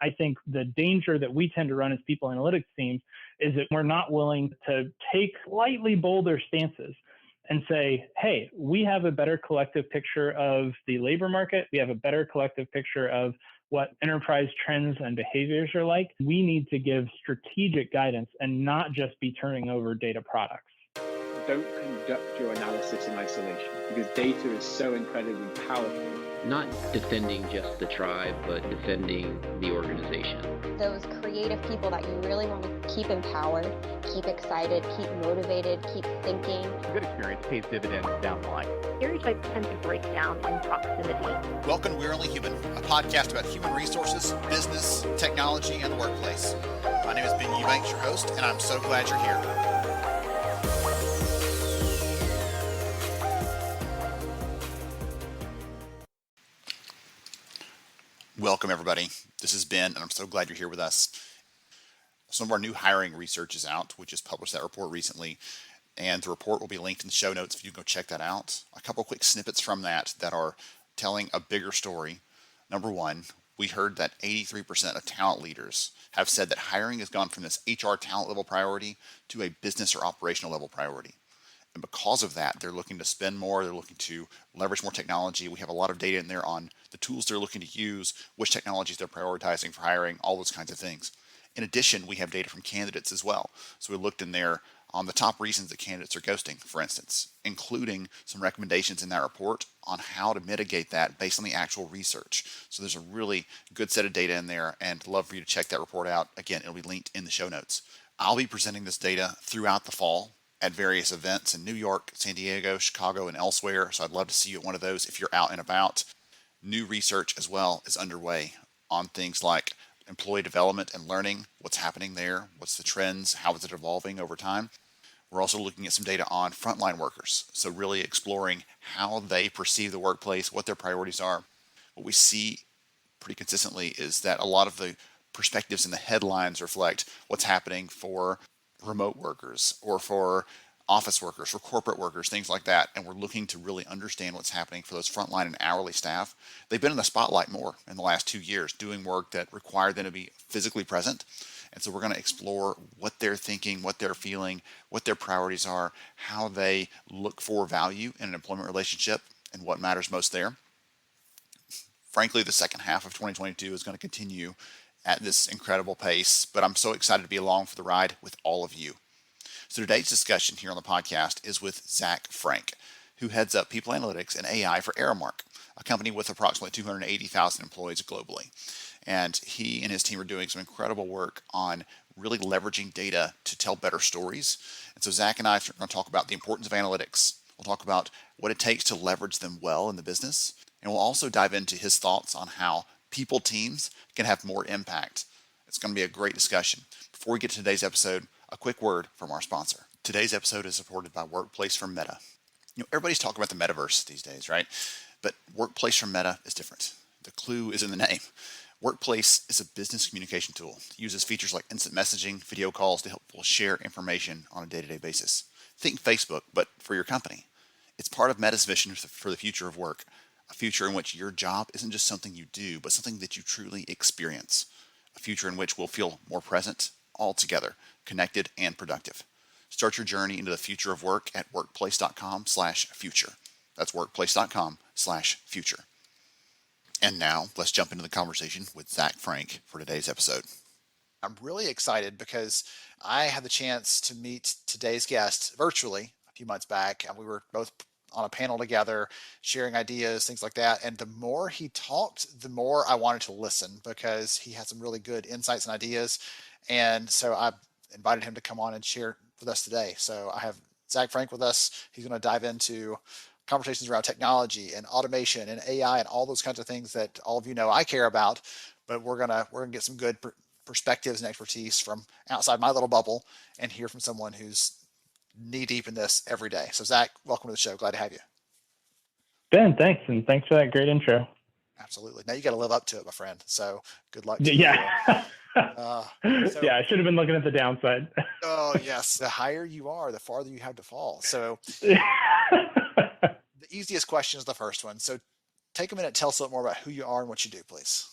I think the danger that we tend to run as people analytics teams is that we're not willing to take slightly bolder stances and say, hey, we have a better collective picture of the labor market. We have a better collective picture of what enterprise trends and behaviors are like. We need to give strategic guidance and not just be turning over data products. Don't conduct your analysis in isolation, because data is so incredibly powerful. Not defending just the tribe, but defending the organization. Those creative people that you really want to keep empowered, keep excited, keep motivated, keep thinking. A good experience pays dividends down the line. Stereotypes tend to break down in proximity. Welcome to We're Only Human, a podcast about human resources, business, technology, and the workplace. My name is Ben Eubanks, your host, and I'm so glad you're here. Welcome, everybody. This is Ben, and I'm so glad you're here with us. Some of our new hiring research is out. We just published that report recently, and the report will be linked in the show notes if you can go check that out. A couple quick snippets from that are telling a bigger story. Number one, we heard that 83% of talent leaders have said that hiring has gone from this HR talent level priority to a business or operational level priority. And because of that, they're looking to spend more, they're looking to leverage more technology. We have a lot of data in there on the tools they're looking to use, which technologies they're prioritizing for hiring, all those kinds of things. In addition, we have data from candidates as well. So we looked in there on the top reasons that candidates are ghosting, for instance, including some recommendations in that report on how to mitigate that based on the actual research. So there's a really good set of data in there, and I'd love for you to check that report out. Again, it'll be linked in the show notes. I'll be presenting this data throughout the fall at various events in New York, San Diego, Chicago, and elsewhere. So I'd love to see you at one of those if you're out and about. New research as well is underway on things like employee development and learning, what's happening there, what's the trends, how is it evolving over time. We're also looking at some data on frontline workers. So really exploring how they perceive the workplace, what their priorities are. What we see pretty consistently is that a lot of the perspectives in the headlines reflect what's happening for remote workers or for office workers, for corporate workers, things like that. And we're looking to really understand what's happening for those frontline and hourly staff. They've been in the spotlight more in the last 2 years, doing work that required them to be physically present. And so we're going to explore what they're thinking, what they're feeling, what their priorities are, how they look for value in an employment relationship, and what matters most there. Frankly, the second half of 2022 is going to continue at this incredible pace, but I'm so excited to be along for the ride with all of you. So today's discussion here on the podcast is with Zach Frank, who heads up People Analytics and AI for Aramark, a company with approximately 280,000 employees globally. And he and his team are doing some incredible work on really leveraging data to tell better stories. And so Zach and I are going to talk about the importance of analytics. We'll talk about what it takes to leverage them well in the business. And we'll also dive into his thoughts on how people teams can have more impact. It's going to be a great discussion. Before we get to today's episode, a quick word from our sponsor. Today's episode is supported by Workplace from Meta. Everybody's talking about the metaverse these days, right? But Workplace from Meta is different. The clue is in the name. Workplace is a business communication tool. It uses features like instant messaging, video calls to help people share information on a day-to-day basis. Think Facebook, but for your company. It's part of Meta's vision for the future of work, a future in which your job isn't just something you do, but something that you truly experience. A future in which we'll feel more present, all together, connected and productive. Start your journey into the future of work at workplace.com/future. That's workplace.com/future. And now let's jump into the conversation with Zach Frank for today's episode. I'm really excited because I had the chance to meet today's guest virtually a few months back, and we were both on a panel together, sharing ideas, things like that. And the more he talked, the more I wanted to listen because he had some really good insights and ideas. And so I invited him to come on and share with us today. So I have Zach Frank with us. He's going to dive into conversations around technology and automation and AI and all those kinds of things that all of you know I care about. But we're gonna get some good perspectives and expertise from outside my little bubble and hear from someone who's knee deep in this every day. So Zach, welcome to the show. Glad to have you. Ben, thanks. And thanks for that great intro. Absolutely. Now you got to live up to it, my friend. So good luck. Yeah. Yeah, I should have been looking at the downside. Oh yes. The higher you are, the farther you have to fall. So the easiest question is the first one. So take a minute, tell us a little more about who you are and what you do, please.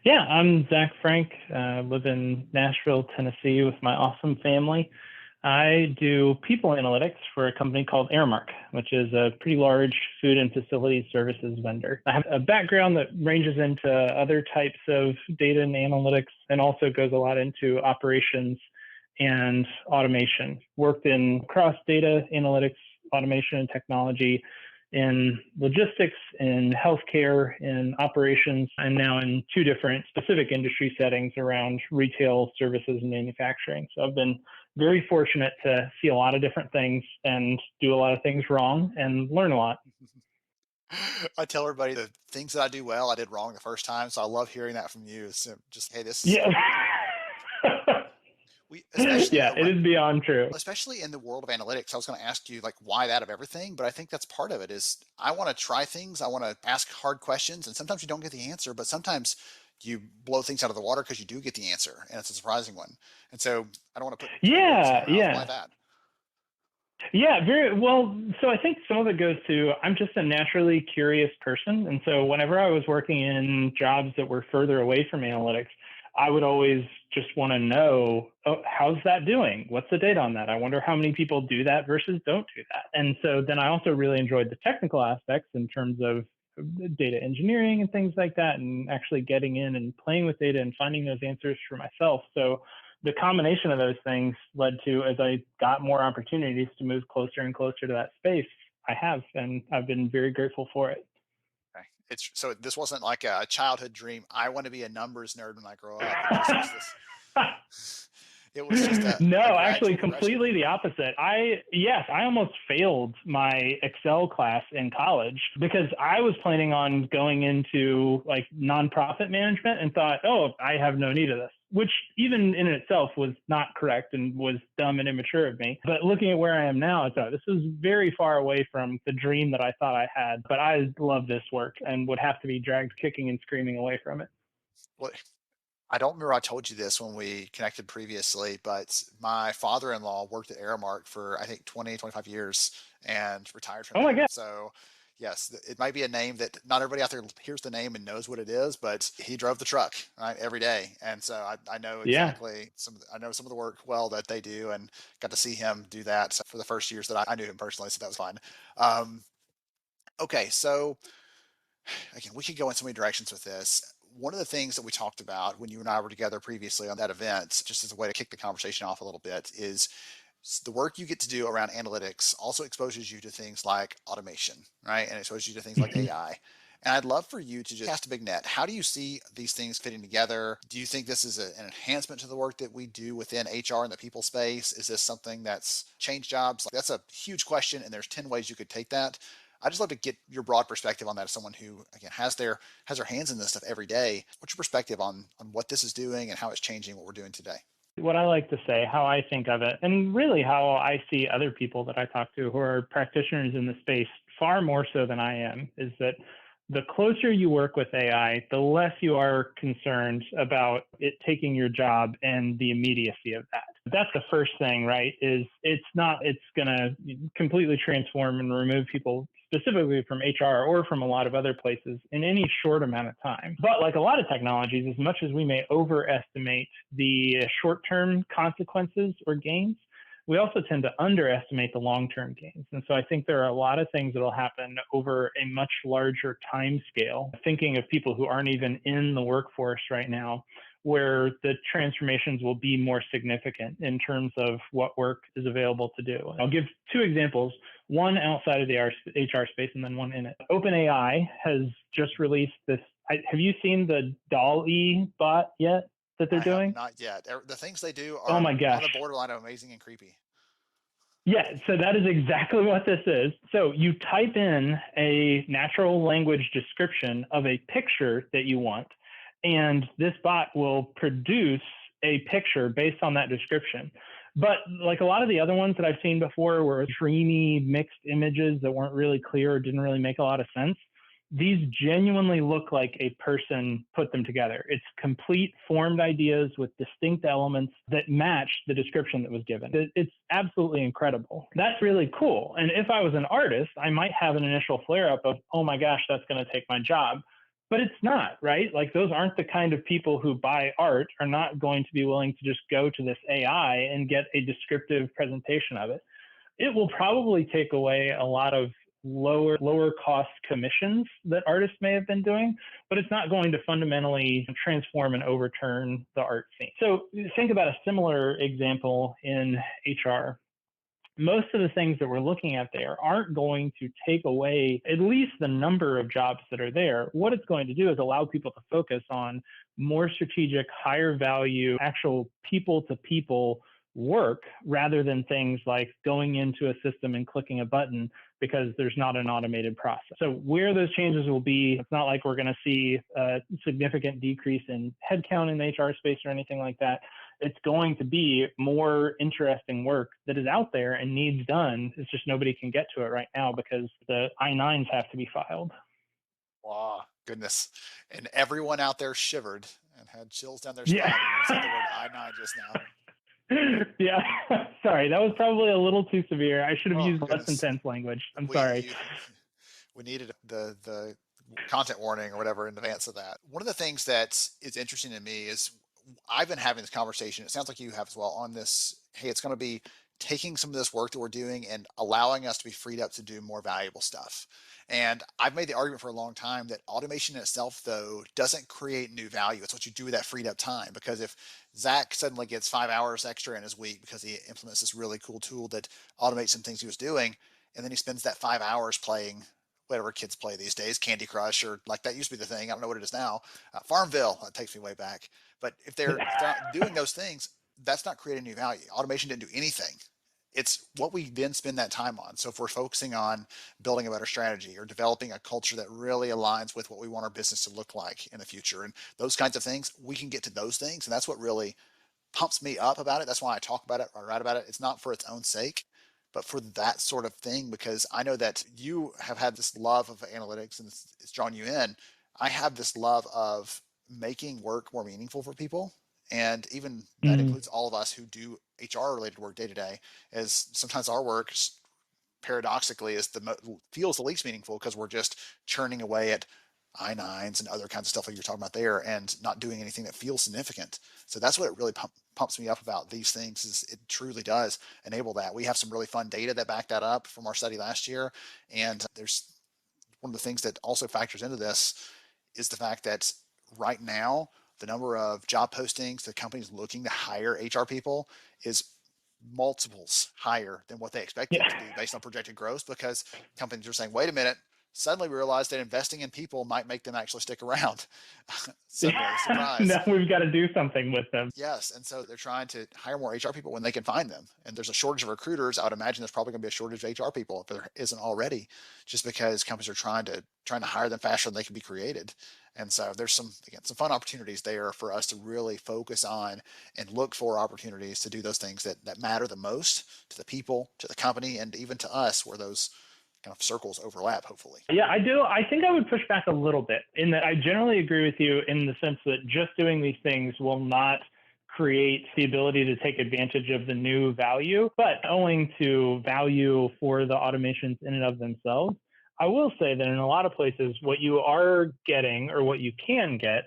Yeah, I'm Zach Frank. Live in Nashville, Tennessee with my awesome family. I do people analytics for a company called Aramark, which is a pretty large food and facility services vendor. I have a background that ranges into other types of data and analytics and also goes a lot into operations and automation. Worked in cross data analytics, automation, and technology in logistics, in healthcare, in operations, and now in two different specific industry settings around retail, services, and manufacturing. So I've been very fortunate to see a lot of different things and do a lot of things wrong and learn a lot. I tell everybody the things that I do well, I did wrong the first time. So I love hearing that from you. So just, hey, this is Yeah. we, especially Yeah, it is beyond true. especially in the world of analytics. I was going to ask you like why that of everything, but I think that's part of it is I want to try things. I want to ask hard questions, and sometimes you don't get the answer, but sometimes you blow things out of the water because you do get the answer, and it's a surprising one. And so I don't want to put words in Yeah, your mouth. Why yeah. that? Yeah, very well. So I think some of it goes to I'm just a naturally curious person. And so whenever I was working in jobs that were further away from analytics, I would always just want to know, oh, how's that doing? What's the data on that? I wonder how many people do that versus don't do that. And so then I also really enjoyed the technical aspects in terms of data engineering and things like that, and actually getting in and playing with data and finding those answers for myself. So the combination of those things led to, as I got more opportunities to move closer and closer to that space, I have, and I've been very grateful for it. Okay. It's so this wasn't like a childhood dream. I want to be a numbers nerd when I grow up. It just was this. It was just No, a actually gradual progression. completely the opposite. I almost failed my Excel class in college because I was planning on going into like nonprofit management and thought, oh, I have no need of this, which even in itself was not correct and was dumb and immature of me. But looking at where I am now, I thought this was very far away from the dream that I thought I had. But I love this work and would have to be dragged kicking and screaming away from it. Well, I don't remember I told you this when we connected previously, but my father-in-law worked at Aramark for I think 20, 25 years and retired from Oh my there. God. So yes, it might be a name that not everybody out there hears the name and knows what it is, but he drove the truck right every day. And so I know Yeah. exactly I know some of the work well that they do and got to see him do that for the first years that I knew him personally. So that was fun. Um, okay. So again, we could go in so many directions with this. One of the things that we talked about when you and I were together previously on that event, just as a way to kick the conversation off a little bit, is the work you get to do around analytics also exposes you to things like automation, right? And exposes you to things like AI. And I'd love for you to just cast a big net. How do you see these things fitting together? Do you think this is an enhancement to the work that we do within HR and the people space? Is this something that's changed jobs? Like, that's a huge question, and there's 10 ways you could take that. I just love to get your broad perspective on that as someone who again has their hands in this stuff every day. What's your perspective on what this is doing and how it's changing what we're doing today? What I like to say, how I think of it, and really how I see other people that I talk to who are practitioners in the space far more so than I am, is that the closer you work with AI, the less you are concerned about it taking your job and the immediacy of that. That's the first thing, right? Is it's going to completely transform and remove people specifically from HR or from a lot of other places in any short amount of time. But like a lot of technologies, as much as we may overestimate the short-term consequences or gains, we also tend to underestimate the long-term gains. And so I think there are a lot of things that will happen over a much larger time scale. Thinking of people who aren't even in the workforce right now, where the transformations will be more significant in terms of what work is available to do. I'll give two examples, one outside of the HR space and then one in it. OpenAI has just released this. Have you seen the DALL-E bot yet that they're I have doing? not yet. The things they do Oh are my gosh. on the borderline of amazing and creepy. Yeah, so that is exactly what this is. So you type in a natural language description of a picture that you want, and this bot will produce a picture based on that description. But like a lot of the other ones that I've seen before were dreamy mixed images that weren't really clear or didn't really make a lot of sense, these genuinely look like a person put them together. It's complete formed ideas with distinct elements that match the description that was given. It's absolutely incredible. That's really cool. And if I was an artist, I might have an initial flare up of, oh my gosh, that's going to take my job. But it's not, right? Like those aren't the kind of people who buy art are not going to be willing to just go to this AI and get a descriptive presentation of it. It will probably take away a lot of lower cost commissions that artists may have been doing, but it's not going to fundamentally transform and overturn the art scene. So think about a similar example in HR. Most of the things that we're looking at there aren't going to take away at least the number of jobs that are there. What it's going to do is allow people to focus on more strategic, higher value, actual people to people work rather than things like going into a system and clicking a button because there's not an automated process. So where those changes will be, it's not like we're going to see a significant decrease in headcount in the HR space or anything like that. It's going to be more interesting work that is out there and needs done. It's just nobody can get to it right now because the I-9s have to be filed. Wow, goodness. And everyone out there shivered and had chills down their spine when you said the word I-9 just now. Yeah, sorry, that was probably a little too severe. I should have used goodness. less intense language. I'm sorry. We needed the content warning or whatever in advance of that. One of the things that is interesting to me is I've been having this conversation, it sounds like you have as well, on this, hey, it's going to be taking some of this work that we're doing and allowing us to be freed up to do more valuable stuff. And I've made the argument for a long time that automation in itself, though, doesn't create new value. It's what you do with that freed up time. Because if Zach suddenly gets 5 hours extra in his week because he implements this really cool tool that automates some things he was doing, and then he spends that 5 hours playing whatever kids play these days, Candy Crush, or like that used to be the thing. I don't know what it is now. Farmville, that takes me way back. But if they're not doing those things, that's not creating new value. Automation didn't do anything. It's what we then spend that time on. So if we're focusing on building a better strategy or developing a culture that really aligns with what we want our business to look like in the future and those kinds of things, we can get to those things. And that's what really pumps me up about it. That's why I talk about it, I write about it. It's not for its own sake, but for that sort of thing, because I know that you have had this love of analytics and it's drawn you in. I have this love of making work more meaningful for people. And even that includes all of us who do HR related work day to day, as sometimes our work paradoxically is feels the least meaningful because we're just churning away at I-9s and other kinds of stuff like you're talking about there and not doing anything that feels significant. So that's what it really pumps me up about these things, is it truly does enable that. We have some really fun data that back that up from our study last year. And there's one of the things that also factors into this is the fact that right now, the number of job postings, the companies looking to hire HR people is multiples higher than what they expected to be based on projected growth, because companies are saying, wait a minute, suddenly we realized that investing in people might make them actually stick around. Suddenly, surprise. Now we've got to do something with them. Yes. And so they're trying to hire more HR people when they can find them. And there's a shortage of recruiters. I would imagine there's probably going to be a shortage of HR people if there isn't already, just because companies are trying to hire them faster than they can be created. And so there's some fun opportunities there for us to really focus on and look for opportunities to do those things that matter the most to the people, to the company, and even to us, where those kind of circles overlap, hopefully. Yeah, I do. I think I would push back a little bit in that I generally agree with you in the sense that just doing these things will not create the ability to take advantage of the new value, but owing to value for the automations in and of themselves. I will say that in a lot of places, what you are getting, or what you can get,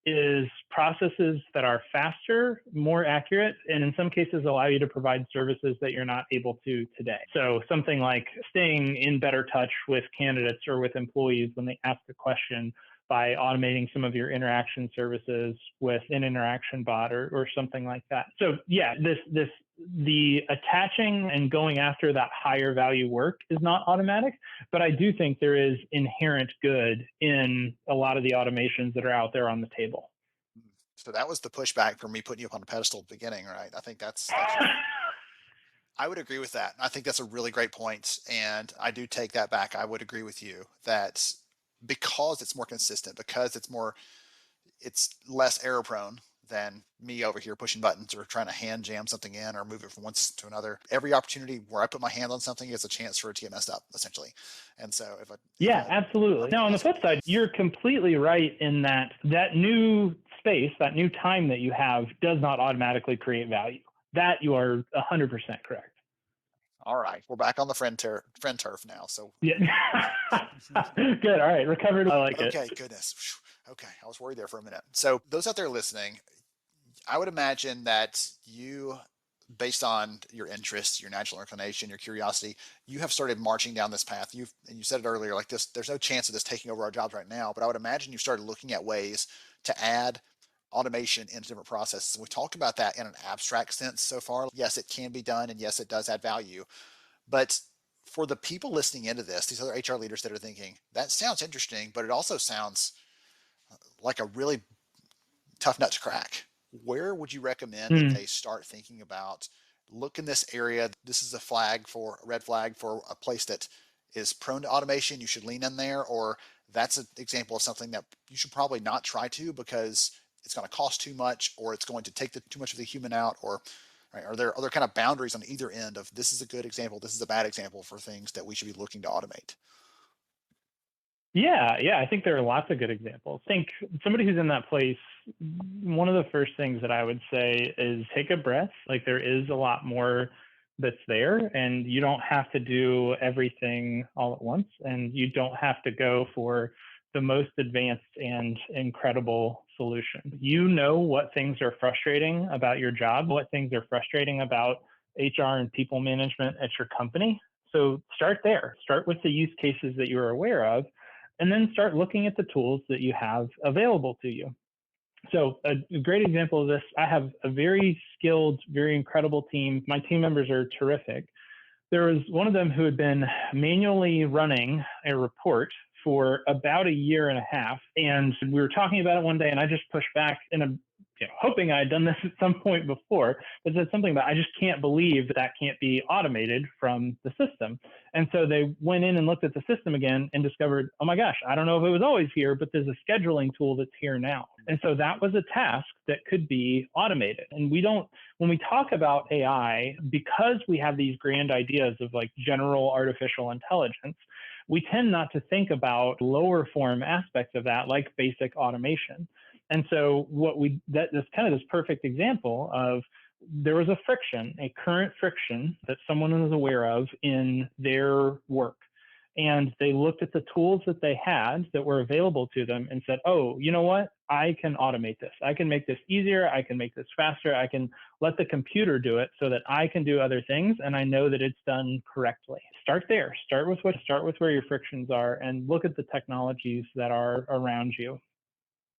is processes that are faster, more accurate, and in some cases allow you to provide services that you're not able to today. So something like staying in better touch with candidates or with employees when they ask a question by automating some of your interaction services with an interaction bot or something like that. So yeah, the attaching and going after that higher value work is not automatic, but I do think there is inherent good in a lot of the automations that are out there on the table. So that was the pushback for me putting you up on a pedestal at the beginning, right? I think that's I would agree with that. I think that's a really great point. And I do take that back. I would agree with you that because it's more consistent, because it's less error prone than me over here pushing buttons or trying to hand jam something in or move it from one to another. Every opportunity where I put my hand on something is a chance for it to get messed up, essentially. And so absolutely. Now, on the flip side, you're completely right in that new space, that new time that you have does not automatically create value. That you are 100% correct. All right, we're back on the friend turf now. So yeah, good. All right, recovered. I like it. Okay, goodness. Okay, I was worried there for a minute. So those out there listening, I would imagine that you, based on your interest, your natural inclination, your curiosity, you have started marching down this path. And you said it earlier, like this, there's no chance of this taking over our jobs right now, but I would imagine you started looking at ways to add automation into different processes. And we talked about that in an abstract sense so far. Yes, it can be done, and yes, it does add value. But for the people listening into this, these other HR leaders that are thinking, that sounds interesting, but it also sounds like a really tough nut to crack. Where would you recommend that they start thinking about, look in this area? This is a red flag for a place that is prone to automation. You should lean in there, or that's an example of something that you should probably not try to because it's going to cost too much, or it's going to take too much of the human out, or right, are there other kind of boundaries on either end of this is a good example, this is a bad example for things that we should be looking to automate? Yeah, I think there are lots of good examples. I think somebody who's in that place, one of the first things that I would say is take a breath. Like, there is a lot more that's there, and you don't have to do everything all at once, and you don't have to go for the most advanced and incredible solution. You know what things are frustrating about your job, what things are frustrating about HR and people management at your company. So start there. Start with the use cases that you're aware of, and then start looking at the tools that you have available to you. So a great example of this, I have a very skilled, very incredible team. My team members are terrific. There was one of them who had been manually running a report for about a year and a half. And we were talking about it one day, and I just pushed back hoping I had done this at some point before, but said something about, I just can't believe that can't be automated from the system. And so they went in and looked at the system again and discovered, oh my gosh, I don't know if it was always here, but there's a scheduling tool that's here now. And so that was a task that could be automated. And when we talk about AI, because we have these grand ideas of like general artificial intelligence, we tend not to think about lower form aspects of that, like basic automation. And so that's kind of this perfect example of, there was a current friction that someone was aware of in their work. And they looked at the tools that they had that were available to them and said, oh, you know what? I can automate this. I can make this easier. I can make this faster. I can let the computer do it so that I can do other things. And I know that it's done correctly. Start there. Start with where your frictions are, and look at the technologies that are around you.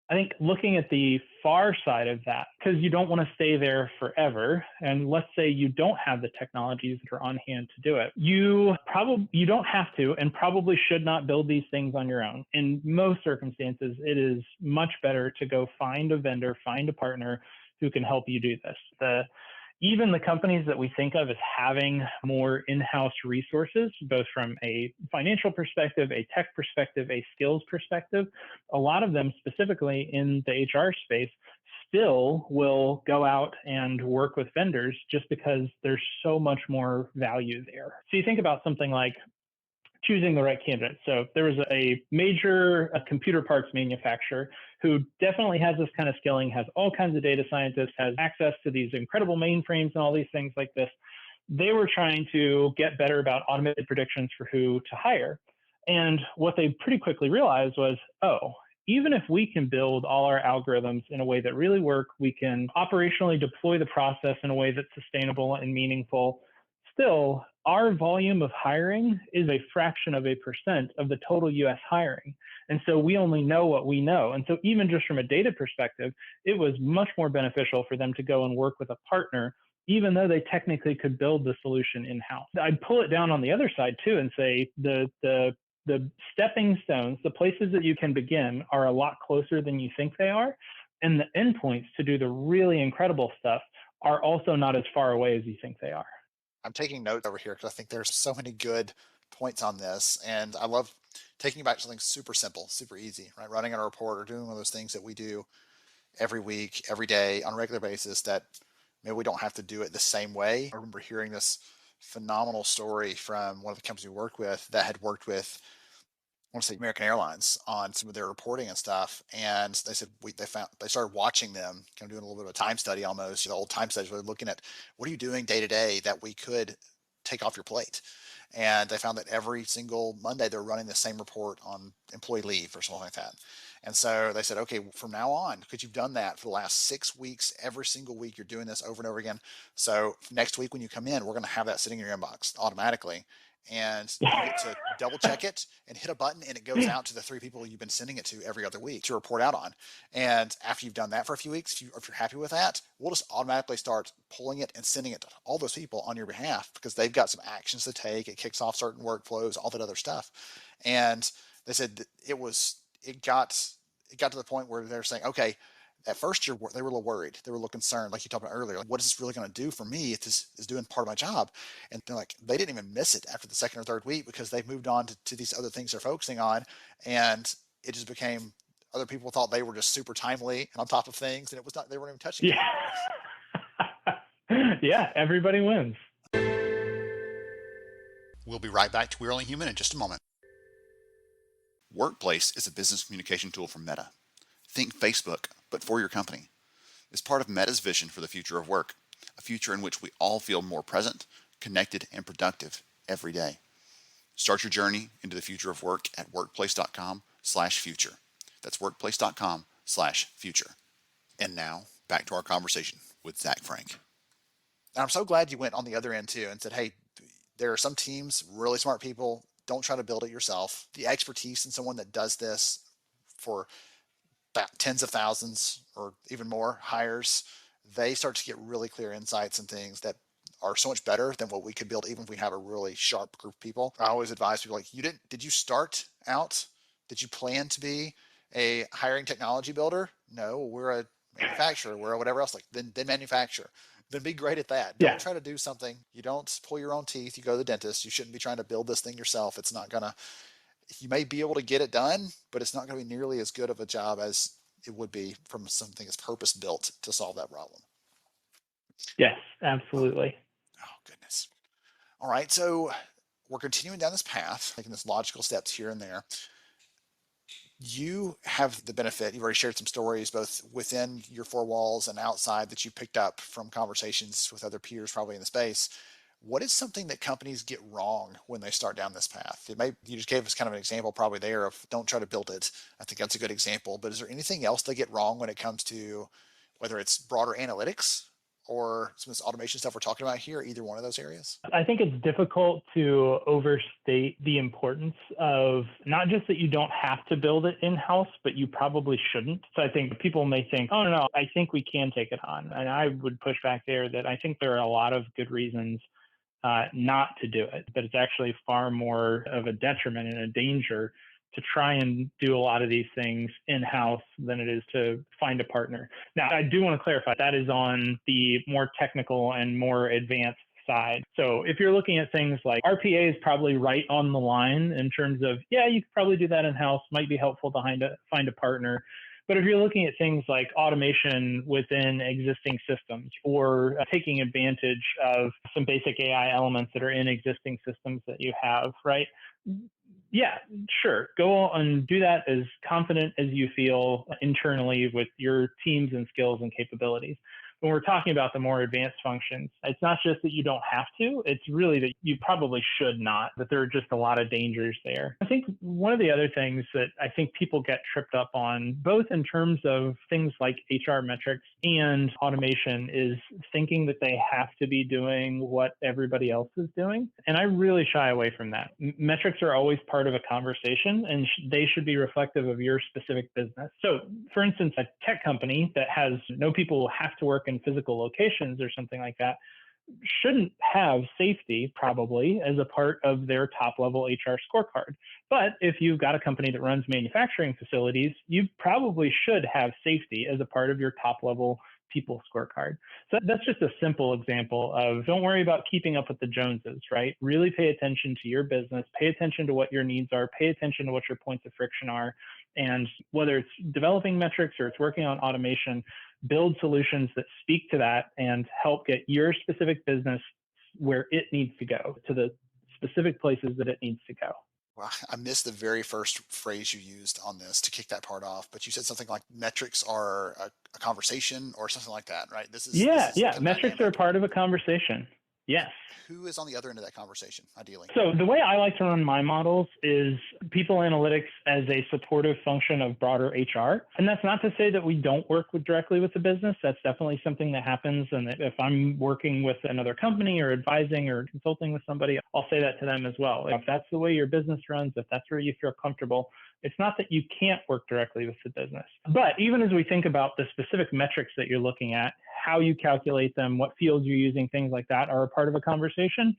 I think looking at the far side of that, because you don't want to stay there forever, and let's say you don't have the technologies that are on hand to do it, you don't have to and probably should not build these things on your own. In most circumstances, it is much better to go find a vendor, find a partner who can help you do this. Even the companies that we think of as having more in-house resources, both from a financial perspective, a tech perspective, a skills perspective, a lot of them specifically in the HR space still will go out and work with vendors just because there's so much more value there. So you think about something like choosing the right candidate. So there was a major computer parts manufacturer who definitely has this kind of skilling, has all kinds of data scientists, has access to these incredible mainframes and all these things like this. They were trying to get better about automated predictions for who to hire. And what they pretty quickly realized was, even if we can build all our algorithms in a way that really work, we can operationally deploy the process in a way that's sustainable and meaningful, still, our volume of hiring is a fraction of a % of the total US hiring. And so we only know what we know. And so even just from a data perspective, it was much more beneficial for them to go and work with a partner, even though they technically could build the solution in-house. I'd pull it down on the other side too and say the stepping stones, the places that you can begin, are a lot closer than you think they are. And the endpoints to do the really incredible stuff are also not as far away as you think they are. I'm taking notes over here because I think there's so many good points on this. And I love taking you back to something super simple, super easy, right? Running a report or doing one of those things that we do every week, every day on a regular basis that maybe we don't have to do it the same way. I remember hearing this phenomenal story from one of the companies we work with that had worked with, I want to say American Airlines, on some of their reporting and stuff. And they said they started watching them, kind of doing a little bit of a time study almost, the old time studies, where they're looking at what are you doing day to day that we could take off your plate. And they found that every single Monday they're running the same report on employee leave or something like that. And so they said, okay, from now on, because you've done that for the last 6 weeks, every single week, you're doing this over and over again. So next week when you come in, we're going to have that sitting in your inbox automatically. And you get to double check it and hit a button, and it goes out to the 3 people you've been sending it to every other week to report out on. And after you've done that for a few weeks, if you're happy with that, we'll just automatically start pulling it and sending it to all those people on your behalf, because they've got some actions to take. It kicks off certain workflows, all that other stuff. And they said it got to the point where they're saying, okay, at first they were a little worried. They were a little concerned, like you talked about earlier. Like, what is this really going to do for me if this is doing part of my job? And they're like, they didn't even miss it after the second or third week, because they've moved on to these other things they're focusing on. And it just became, other people thought they were just super timely and on top of things. And it was not, they weren't even touching it. Yeah, everybody wins. We'll be right back to We're Only Human in just a moment. Workplace is a business communication tool from Meta. Think Facebook, but for your company. It's part of Meta's vision for the future of work, a future in which we all feel more present, connected, and productive every day. Start your journey into the future of work at workplace.com/future. That's workplace.com/future. And now, back to our conversation with Zach Frank. And I'm so glad you went on the other end too and said, hey, there are some teams, really smart people, don't try to build it yourself. The expertise in someone that does this for tens of thousands or even more hires, they start to get really clear insights and things that are so much better than what we could build, even if we have a really sharp group of people. I always advise people, like, did you start out, did you plan to be a hiring technology builder? No, we're a manufacturer, we're a whatever else. Like, then manufacture. Then be great at that. Don't try to do something. You don't pull your own teeth. You go to the dentist. You shouldn't be trying to build this thing yourself. It's not going to, you may be able to get it done, but it's not going to be nearly as good of a job as it would be from something that's purpose built to solve that problem. Yes, absolutely. Oh, goodness. All right. So we're continuing down this path, making this logical steps here and there. You have the benefit, you've already shared some stories both within your 4 walls and outside that you picked up from conversations with other peers probably in the space. What is something that companies get wrong when they start down this path? You just gave us kind of an example probably there of don't try to build it. I think that's a good example, but is there anything else they get wrong when it comes to whether it's broader analytics or some of this automation stuff we're talking about here, either one of those areas? I think it's difficult to overstate the importance of not just that you don't have to build it in-house, but you probably shouldn't. So I think people may think, oh, no, I think we can take it on. And I would push back there that I think there are a lot of good reasons not to do it, but it's actually far more of a detriment and a danger to try and do a lot of these things in-house than it is to find a partner. Now, I do want to clarify that is on the more technical and more advanced side. So if you're looking at things like RPA is probably right on the line in terms of, yeah, you could probably do that in-house, might be helpful to find a partner. But if you're looking at things like automation within existing systems or taking advantage of some basic AI elements that are in existing systems that you have, right? Yeah, sure. Go and do that as confident as you feel internally with your teams and skills and capabilities. When we're talking about the more advanced functions, it's not just that you don't have to, it's really that you probably should not, that there are just a lot of dangers there. I think one of the other things that I think people get tripped up on, both in terms of things like HR metrics and automation, is thinking that they have to be doing what everybody else is doing. And I really shy away from that. Metrics are always part of a conversation, and they should be reflective of your specific business. So for instance, a tech company that has no people who have to work in physical locations or something like that shouldn't have safety probably as a part of their top level HR scorecard. But if you've got a company that runs manufacturing facilities, you probably should have safety as a part of your top level people scorecard. So that's just a simple example of don't worry about keeping up with the Joneses, right? Really pay attention to your business, pay attention to what your needs are, pay attention to what your points of friction are. And whether it's developing metrics or it's working on automation, build solutions that speak to that and help get your specific business where it needs to go, to the specific places that it needs to go. Well, I missed the very first phrase you used on this to kick that part off, but you said something like metrics are a conversation or something like that, right? This is metrics are a part of a conversation. Yes. Who is on the other end of that conversation, ideally? So the way I like to run my models is people analytics as a supportive function of broader HR. And that's not to say that we don't work directly with the business. That's definitely something that happens. And if I'm working with another company or advising or consulting with somebody, I'll say that to them as well. If that's the way your business runs, if that's where you feel comfortable, it's not that you can't work directly with the business. But even as we think about the specific metrics that you're looking at, how you calculate them, what fields you're using, things like that are a part of a conversation.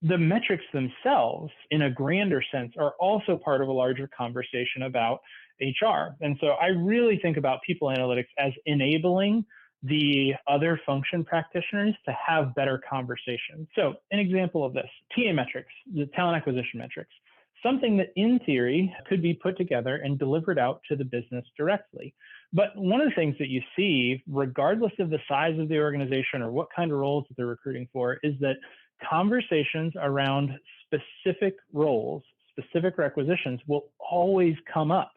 The metrics themselves, in a grander sense, are also part of a larger conversation about HR. And so I really think about people analytics as enabling the other function practitioners to have better conversations. So an example of this, TA metrics, the talent acquisition metrics, something that in theory could be put together and delivered out to the business directly. But one of the things that you see, regardless of the size of the organization or what kind of roles that they're recruiting for, is that conversations around specific roles, specific requisitions will always come up.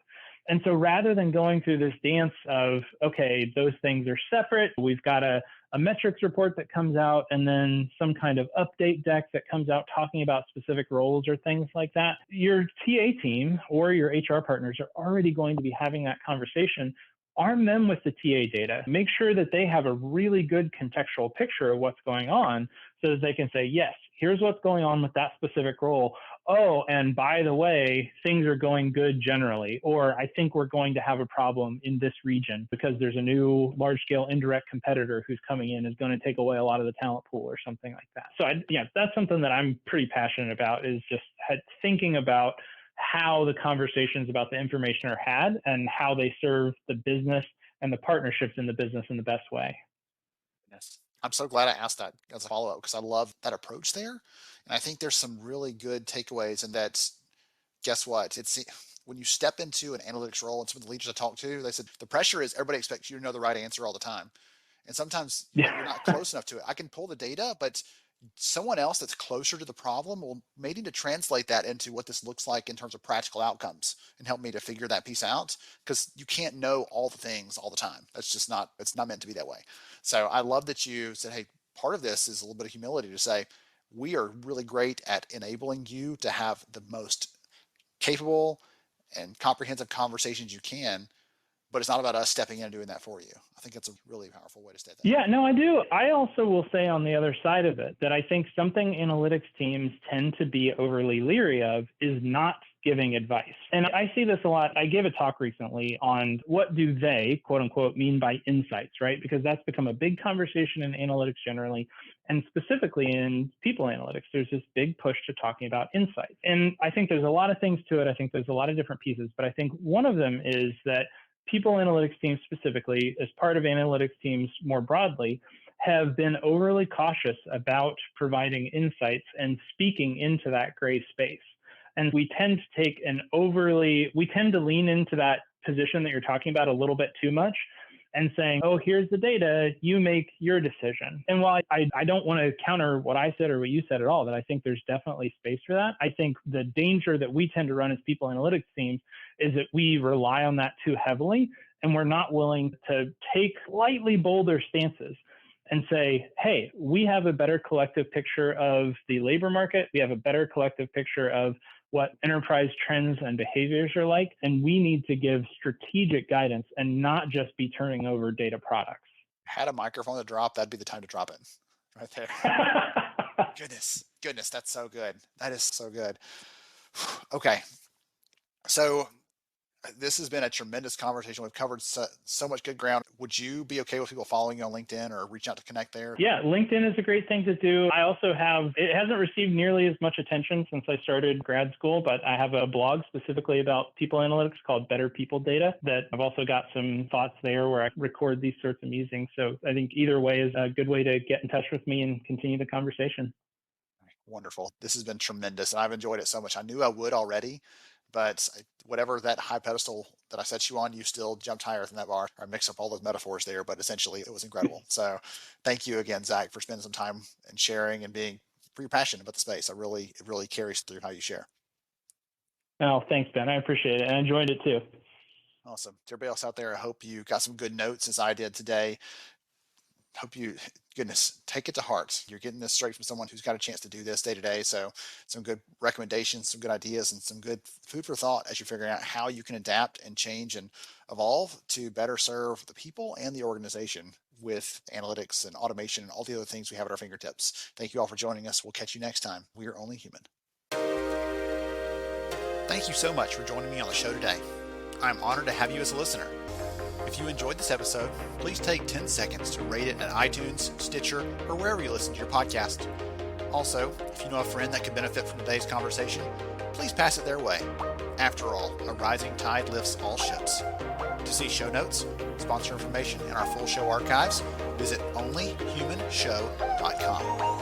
And so rather than going through this dance of, okay, those things are separate, we've got a metrics report that comes out and then some kind of update deck that comes out talking about specific roles or things like that, your TA team or your HR partners are already going to be having that conversation. Arm them with the TA data. Make sure that they have a really good contextual picture of what's going on so that they can say, yes, here's what's going on with that specific role. Oh, and by the way, things are going good generally, or I think we're going to have a problem in this region because there's a new large-scale indirect competitor who's coming in is going to take away a lot of the talent pool or something like that. So that's something that I'm pretty passionate about, is just thinking about how the conversations about the information are had and how they serve the business and the partnerships in the business in the best way. Yes. I'm so glad I asked that as a follow-up, because I love that approach there. And I think there's some really good takeaways, and that's, guess what? It's when you step into an analytics role, and some of the leaders I talked to, they said the pressure is everybody expects you to know the right answer all the time. And sometimes you're not close enough to it. I can pull the data, but someone else that's closer to the problem will may need to translate that into what this looks like in terms of practical outcomes and help me to figure that piece out, because you can't know all the things all the time. That's just not, it's not meant to be that way. So I love that you said, hey, part of this is a little bit of humility to say, we are really great at enabling you to have the most capable and comprehensive conversations you can, but it's not about us stepping in and doing that for you. I think that's a really powerful way to state that. Yeah, no, I do. I also will say on the other side of it that I think something analytics teams tend to be overly leery of is not giving advice. And I see this a lot. I gave a talk recently on what do they, quote unquote, mean by insights, right? Because that's become a big conversation in analytics generally. And specifically in people analytics, there's this big push to talking about insights. And I think there's a lot of things to it. I think there's a lot of different pieces, but I think one of them is that people analytics teams specifically, as part of analytics teams more broadly, have been overly cautious about providing insights and speaking into that gray space. And we tend to lean into that position that you're talking about a little bit too much and saying, oh, here's the data, you make your decision. And while I don't want to counter what I said or what you said at all, that I think there's definitely space for that, I think the danger that we tend to run as people analytics teams is that we rely on that too heavily, and we're not willing to take slightly bolder stances and say, hey, we have a better collective picture of the labor market, we have a better collective picture of what enterprise trends and behaviors are like, and we need to give strategic guidance and not just be turning over data products. Had a microphone to drop, that'd be the time to drop it right there. Goodness, that's so good. That is so good. Okay, so this has been a tremendous conversation. We've covered so much good ground. Would you be okay with people following you on LinkedIn or reaching out to connect there? Yeah, LinkedIn is a great thing to do. I also it hasn't received nearly as much attention since I started grad school, but I have a blog specifically about people analytics called Better People Data that I've also got some thoughts there where I record these sorts of musings. So I think either way is a good way to get in touch with me and continue the conversation. Wonderful. This has been tremendous, and I've enjoyed it so much. I knew I would already, but whatever that high pedestal that I set you on, you still jumped higher than that bar. I mixed up all those metaphors there, but essentially it was incredible. So thank you again, Zach, for spending some time and sharing and being pretty passionate about the space. It really carries through how you share. Oh, thanks, Ben. I appreciate it. And I enjoyed it too. Awesome. To everybody else out there, I hope you got some good notes as I did today. Hope you goodness, take it to heart. You're getting this straight from someone who's got a chance to do this day to day. So some good recommendations, some good ideas, and some good food for thought as you're figuring out how you can adapt and change and evolve to better serve the people and the organization with analytics and automation and all the other things we have at our fingertips. Thank you all for joining us. We'll catch you next time. We are only human. Thank you so much for joining me on the show today. I'm honored to have you as a listener. If you enjoyed this episode, please take 10 seconds to rate it at iTunes, Stitcher, or wherever you listen to your podcast. Also, if you know a friend that could benefit from today's conversation, please pass it their way. After all, a rising tide lifts all ships. To see show notes, sponsor information, and our full show archives, visit onlyhumanshow.com.